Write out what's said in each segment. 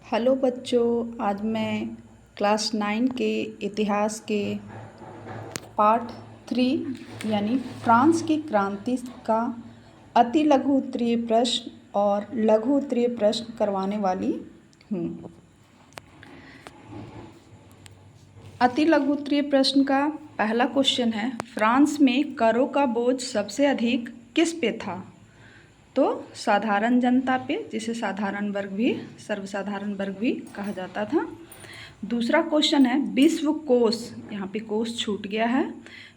Hello बच्चों, आज मैं क्लास 9 के इतिहास के पार्ट 3 यानी फ्रांस की क्रांति का अति लघु उत्तरीय प्रश्न और लघु उत्तरीय प्रश्न करवाने वाली हूँ। अति लघु उत्तरीय प्रश्न का पहला क्वेश्चन है, फ्रांस में करों का बोझ सबसे अधिक किस पे था? तो साधारण जनता पे, जिसे साधारण वर्ग भी, सर्वसाधारण वर्ग भी कहा जाता था। दूसरा क्वेश्चन है, विश्व कोश, यहाँ पे कोश छूट गया है,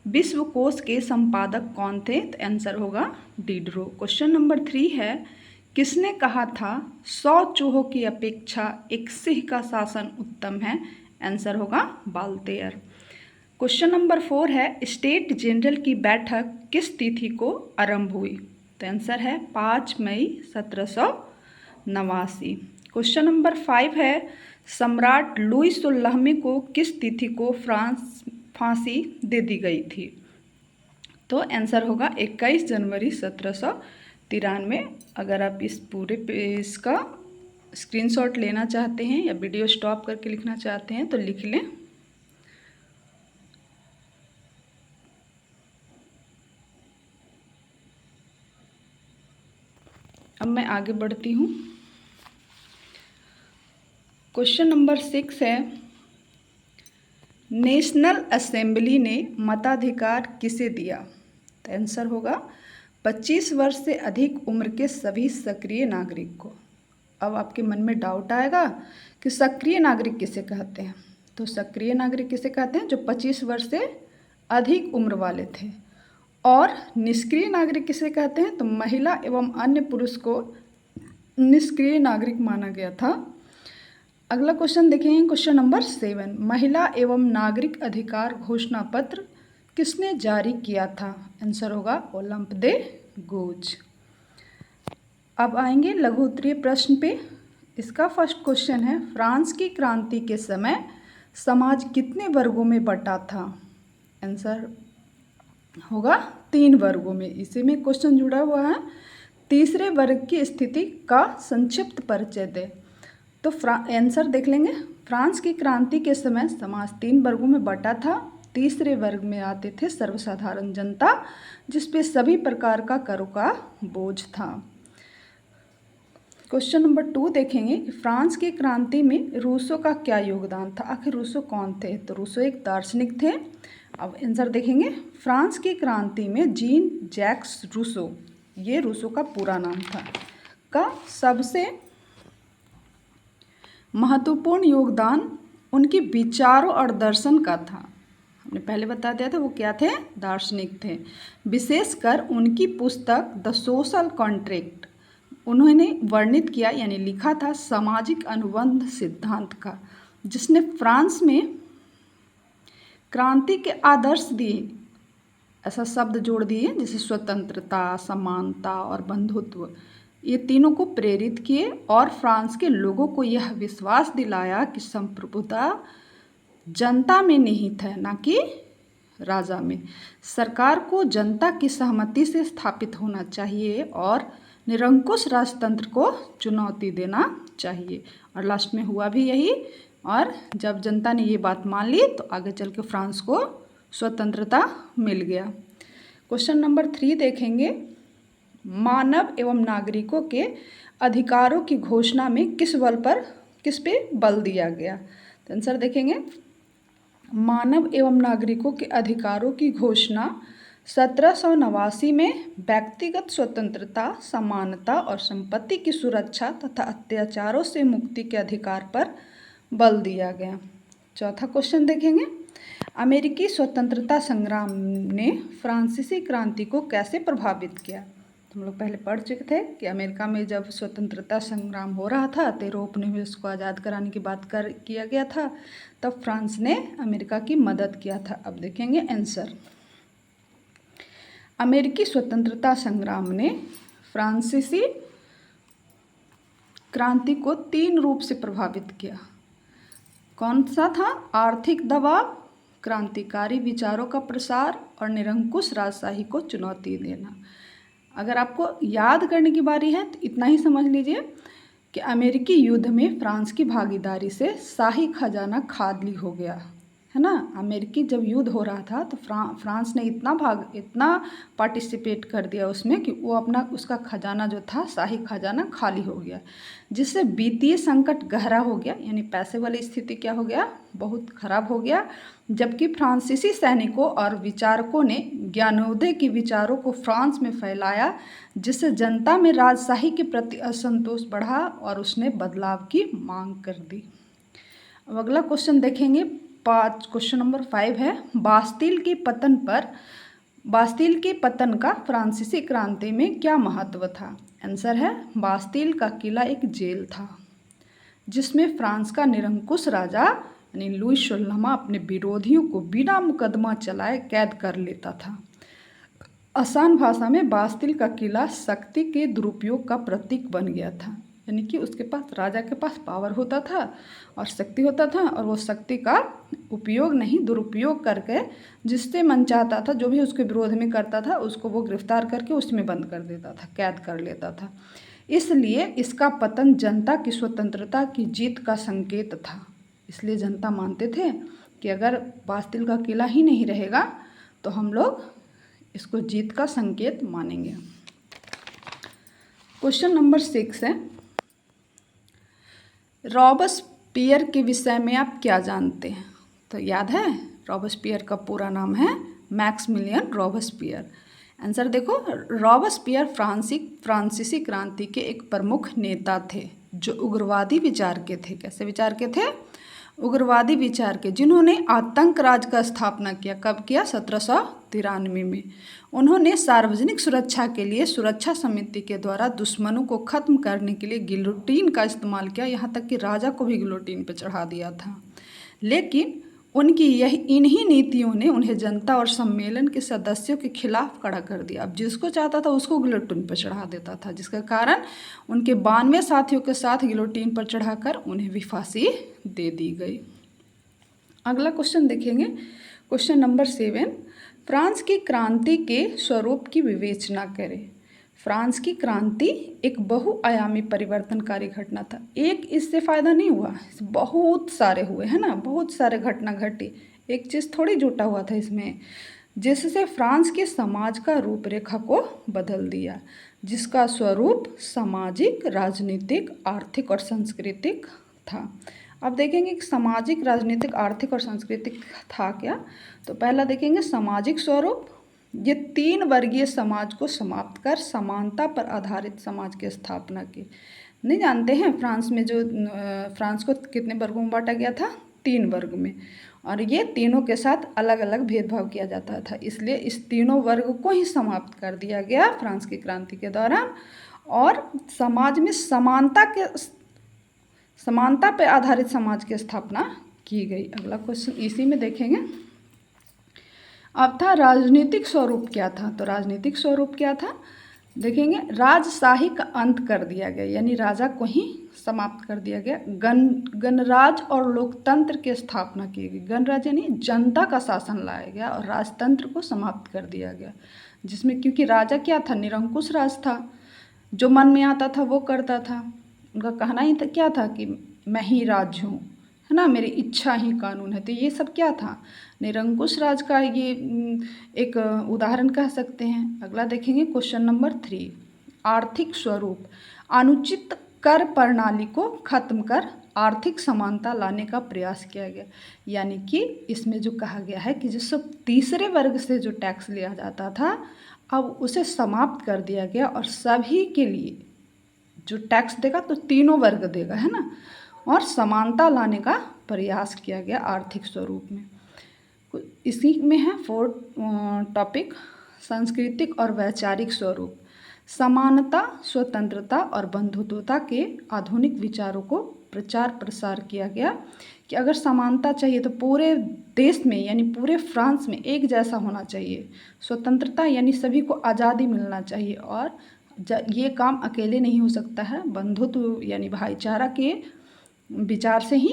विश्व कोश के संपादक कौन थे? तो आंसर होगा डिडरो। क्वेश्चन नंबर 3 है, किसने कहा था 100 चूहों की अपेक्षा एक सिंह का शासन उत्तम है? आंसर होगा बाल्तेयर। क्वेश्चन नंबर 4 है, स्टेट जनरल की बैठक किस तिथि को आरंभ हुई? तो आंसर है 5 मई 1789। क्वेश्चन नंबर 5 है, सम्राट लुई 16वें को किस तिथि को फ्रांस फांसी दे दी गई थी? तो आंसर होगा 21 जनवरी 1793। अगर आप इस पूरे पेज का स्क्रीनशॉट लेना चाहते हैं या वीडियो स्टॉप करके लिखना चाहते हैं तो लिख लें। अब मैं आगे बढ़ती हूँ। क्वेश्चन नंबर 6 है, नेशनल असेंबली ने मताधिकार किसे दिया? तो आंसर होगा 25 वर्ष से अधिक उम्र के सभी सक्रिय नागरिक को। अब आपके मन में डाउट आएगा कि सक्रिय नागरिक किसे कहते हैं? तो सक्रिय नागरिक किसे कहते हैं? जो 25 वर्ष से अधिक उम्र वाले थे। और निष्क्रिय नागरिक किसे कहते हैं? तो महिला एवं अन्य पुरुष को निष्क्रिय नागरिक माना गया था। अगला क्वेश्चन देखेंगे, क्वेश्चन नंबर 7, महिला एवं नागरिक अधिकार घोषणा पत्र किसने जारी किया था? आंसर होगा ओलंप दे गौज। अब आएंगे लघु उत्तरीय प्रश्न पे। इसका फर्स्ट क्वेश्चन है, फ्रांस की क्रांति के समय समाज कितने वर्गों में बंटा था? आंसर होगा 3 वर्गों में। इसी में क्वेश्चन जुड़ा हुआ है, तीसरे वर्ग की स्थिति का संक्षिप्त परिचय दे। तो आंसर देख लेंगे, फ्रांस की क्रांति के समय समाज 3 वर्गों में बंटा था। तीसरे वर्ग में आते थे सर्वसाधारण जनता, जिसपे सभी प्रकार का करों का बोझ था। क्वेश्चन नंबर 2 देखेंगे कि फ्रांस की क्रांति में रूसो का क्या योगदान था? आखिर रूसो कौन थे? तो रूसो एक दार्शनिक थे। अब आंसर देखेंगे, फ्रांस की क्रांति में जीन जैक्स रूसो, ये रूसो का पूरा नाम था, का सबसे महत्वपूर्ण योगदान उनके विचारों और दर्शन का था। हमने पहले बता दिया था वो क्या थे? दार्शनिक थे। विशेषकर उनकी पुस्तक द सोशल कॉन्ट्रैक्ट उन्होंने वर्णित किया यानी लिखा था सामाजिक अनुबंध सिद्धांत का, जिसने फ्रांस में क्रांति के आदर्श दिए, ऐसा शब्द जोड़ दिए जैसे स्वतंत्रता, समानता और बंधुत्व, ये तीनों को प्रेरित किए और फ्रांस के लोगों को यह विश्वास दिलाया कि संप्रभुता जनता में निहित है, ना कि राजा में। सरकार को जनता की सहमति से स्थापित होना चाहिए और निरंकुश राजतंत्र को चुनौती देना चाहिए। और लास्ट में हुआ भी यही, और जब जनता ने ये बात मान ली तो आगे चल के फ्रांस को स्वतंत्रता मिल गया। क्वेश्चन नंबर 3 देखेंगे, मानव एवं नागरिकों के अधिकारों की घोषणा में किस पे बल दिया गया? तो आंसर देखेंगे, मानव एवं नागरिकों के अधिकारों की घोषणा 1789 में व्यक्तिगत स्वतंत्रता, समानता और संपत्ति की सुरक्षा तथा अत्याचारों से मुक्ति के अधिकार पर बल दिया गया। चौथा क्वेश्चन देखेंगे, अमेरिकी स्वतंत्रता संग्राम ने फ्रांसीसी क्रांति को कैसे प्रभावित किया? हम लोग पहले पढ़ चुके थे कि अमेरिका में जब स्वतंत्रता संग्राम हो रहा था, 13 उपनिवेश को आज़ाद कराने की बात किया गया था, तब फ्रांस ने अमेरिका की मदद किया था। अब देखेंगे आंसर, अमेरिकी स्वतंत्रता संग्राम ने फ्रांसीसी क्रांति को 3 रूप से प्रभावित किया। कौन सा था? आर्थिक दबाव, क्रांतिकारी विचारों का प्रसार और निरंकुश राजशाही को चुनौती देना। अगर आपको याद करने की बारी है तो इतना ही समझ लीजिए कि अमेरिकी युद्ध में फ्रांस की भागीदारी से शाही खजाना खाली हो गया, है ना। अमेरिकी जब युद्ध हो रहा था तो फ्रांस ने इतना पार्टिसिपेट कर दिया उसमें कि वो अपना उसका खजाना जो था, शाही खजाना खाली हो गया, जिससे वित्तीय संकट गहरा हो गया, यानी पैसे वाली स्थिति क्या हो गया, बहुत खराब हो गया। जबकि फ्रांसीसी सैनिकों और विचारकों ने ज्ञानोदय के विचारों को फ्रांस में फैलाया, जिससे जनता में राजशाही के प्रति असंतोष बढ़ा और उसने बदलाव की मांग कर दी। अब अगला क्वेश्चन देखेंगे, क्वेश्चन नंबर 5 है, बास्तिल के पतन का फ्रांसीसी क्रांति में क्या महत्व था। आंसर है, बास्तिल का किला एक जेल था जिसमें फ्रांस का निरंकुश राजा यानी लुई 16वां अपने विरोधियों को बिना मुकदमा चलाए कैद कर लेता था। आसान भाषा में बास्तिल का किला शक्ति के दुरुपयोग का प्रतीक बन गया था, यानी कि उसके पास, राजा के पास पावर होता था और शक्ति होता था, और वो शक्ति का उपयोग नहीं दुरुपयोग करके जिससे मन चाहता था, जो भी उसके विरोध में करता था उसको वो गिरफ्तार करके उसमें बंद कर देता था, कैद कर लेता था। इसलिए इसका पतन जनता की स्वतंत्रता की जीत का संकेत था। इसलिए जनता मानते थे कि अगर बास्तिल का किला ही नहीं रहेगा तो हम लोग इसको जीत का संकेत मानेंगे। क्वेश्चन नंबर 6 है, रॉबस्पियर के विषय में आप क्या जानते हैं। तो याद है, रॉबस्पियर का पूरा नाम है मैक्सिमिलियन रॉबस्पियर। आंसर देखो, रॉबस्पियर फ्रांसीसी क्रांति के एक प्रमुख नेता थे जो उग्रवादी विचार के थे। कैसे विचार के थे? उग्रवादी विचार के, जिन्होंने आतंक राज का स्थापना किया। कब किया? 1793 में। उन्होंने सार्वजनिक सुरक्षा के लिए सुरक्षा समिति के द्वारा दुश्मनों को खत्म करने के लिए गिलोटीन का इस्तेमाल किया, यहाँ तक कि राजा को भी गिलोटीन पर चढ़ा दिया था। लेकिन उनकी इन्हीं नीतियों ने उन्हें जनता और सम्मेलन के सदस्यों के खिलाफ खड़ा कर दिया। अब जिसको चाहता था उसको गिलोटीन पर चढ़ा देता था, जिसके कारण उनके 92 साथियों के साथ गिलोटीन पर चढ़ाकर उन्हें भी फांसी दे दी गई। अगला क्वेश्चन देखेंगे, क्वेश्चन नंबर 7, फ्रांस की क्रांति के स्वरूप की विवेचना करें। फ्रांस की क्रांति एक बहुआयामी परिवर्तनकारी घटना था। एक इससे फ़ायदा नहीं हुआ, बहुत सारे हुए, है ना, बहुत सारे घटना घटी, एक चीज़ थोड़ी जुटा हुआ था इसमें, जिससे फ्रांस के समाज का रूपरेखा को बदल दिया, जिसका स्वरूप सामाजिक, राजनीतिक, आर्थिक और सांस्कृतिक था। अब देखेंगे कि सामाजिक, राजनीतिक, आर्थिक और सांस्कृतिक था क्या। तो पहला देखेंगे सामाजिक स्वरूप। ये 3 वर्गीय समाज को समाप्त कर समानता पर आधारित समाज की स्थापना की। नहीं जानते हैं, फ्रांस में जो फ्रांस को कितने वर्गों में बांटा गया था? 3 वर्ग में, और ये तीनों के साथ अलग अलग भेदभाव किया जाता था। इसलिए इस तीनों वर्ग को ही समाप्त कर दिया गया फ्रांस की क्रांति के दौरान, और समाज में समानता पर आधारित समाज की स्थापना की गई। अगला क्वेश्चन इसी में देखेंगे। अब था राजनीतिक स्वरूप क्या था। तो राजनीतिक स्वरूप क्या था देखेंगे, राजशाही का अंत कर दिया गया, यानी राजा को ही समाप्त कर दिया गया। गणराज और लोकतंत्र की स्थापना की गई। गणराज यानी जनता का शासन लाया गया और राजतंत्र को समाप्त कर दिया गया, जिसमें क्योंकि राजा क्या था, निरंकुश राज था, जो मन में आता था वो करता था। उनका कहना ही था, क्या था कि मैं ही राज हूँ, है ना, मेरी इच्छा ही कानून है। तो ये सब क्या था, निरंकुश राज का ये एक उदाहरण कह सकते हैं। अगला देखेंगे क्वेश्चन नंबर 3, आर्थिक स्वरूप। अनुचित कर प्रणाली को खत्म कर आर्थिक समानता लाने का प्रयास किया गया, यानी कि इसमें जो कहा गया है कि जो सब तीसरे वर्ग से जो टैक्स लिया जाता था, अब उसे समाप्त कर दिया गया और सभी के लिए जो टैक्स देगा तो तीनों वर्ग देगा, है ना, और समानता लाने का प्रयास किया गया आर्थिक स्वरूप में। इसी में है 4 टॉपिक, सांस्कृतिक और वैचारिक स्वरूप। समानता, स्वतंत्रता और बंधुत्वता के आधुनिक विचारों को प्रचार प्रसार किया गया कि अगर समानता चाहिए तो पूरे देश में यानी पूरे फ्रांस में एक जैसा होना चाहिए। स्वतंत्रता यानी सभी को आज़ादी मिलना चाहिए, और ये काम अकेले नहीं हो सकता है, बंधुत्व यानी भाईचारा के विचार से ही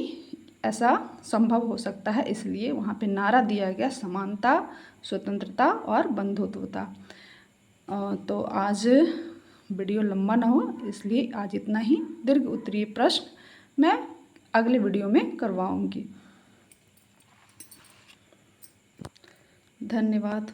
ऐसा संभव हो सकता है। इसलिए वहाँ पे नारा दिया गया समानता, स्वतंत्रता और बंधुत्वता। तो आज वीडियो लंबा ना हो इसलिए आज इतना ही। दीर्घ उत्तरीय प्रश्न मैं अगले वीडियो में करवाऊंगी। धन्यवाद।